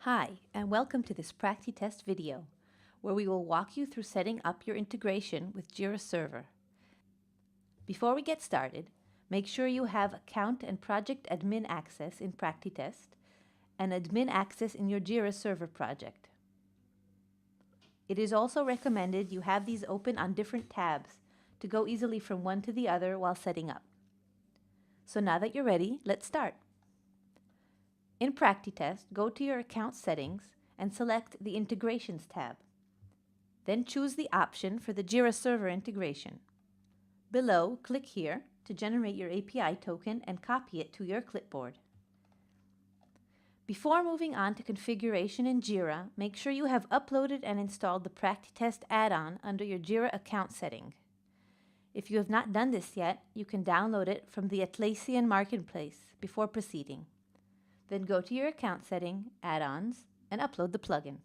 Hi, and welcome to this PractiTest video, where we will walk you through setting up your integration with Jira Server. Before we get started, make sure you have account and project admin access in PractiTest and admin access in your Jira Server project. It is also recommended you have these open on different tabs to go easily from one to the other while setting up. So now that you're ready, let's start. In PractiTest, go to your account settings and select the Integrations tab. Then choose the option for the Jira Server integration. Below, click here to generate your API token and copy it to your clipboard. Before moving on to configuration in Jira, make sure you have uploaded and installed the PractiTest add-on under your Jira account setting. If you have not done this yet, you can download it from the Atlassian Marketplace before proceeding. Then go to your account setting, add-ons, and upload the plugin.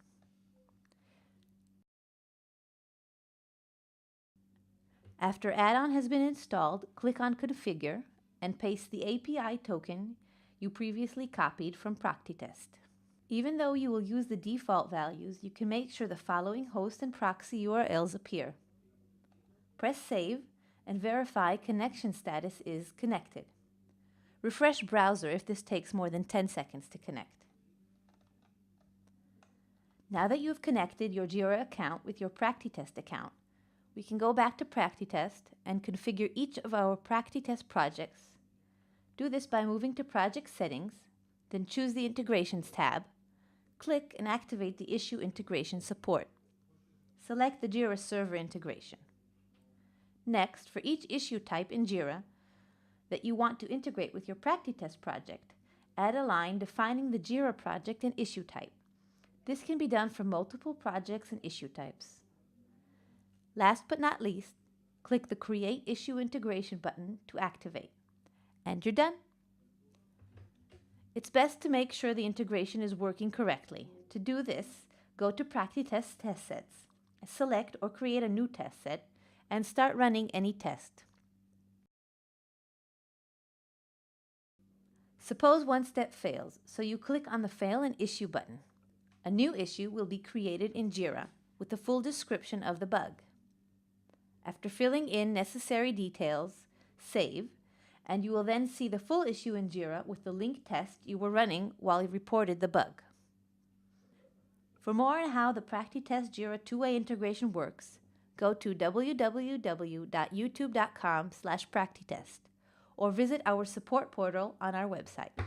After add-on has been installed, click on Configure and paste the API token you previously copied from PractiTest. Even though you will use the default values, you can make sure the following host and proxy URLs appear. Press Save and verify connection status is connected. Refresh browser if this takes more than 10 seconds to connect. Now that you have connected your Jira account with your PractiTest account, we can go back to PractiTest and configure each of our PractiTest projects. Do this by moving to Project Settings, then choose the Integrations tab, click and activate the Issue Integration Support. Select the Jira Server integration. Next, for each issue type in Jira that you want to integrate with your PractiTest project, add a line defining the Jira project and issue type. This can be done for multiple projects and issue types. Last but not least, click the Create Issue Integration button to activate. And you're done. It's best to make sure the integration is working correctly. To do this, go to PractiTest test sets, select or create a new test set, and start running any test. Suppose one step fails, so you click on the Fail an Issue button. A new issue will be created in Jira with the full description of the bug. After filling in necessary details, save, and you will then see the full issue in Jira with the linked test you were running while you reported the bug. For more on how the PractiTest Jira two-way integration works, go to www.youtube.com/PractiTest or visit our support portal on our website.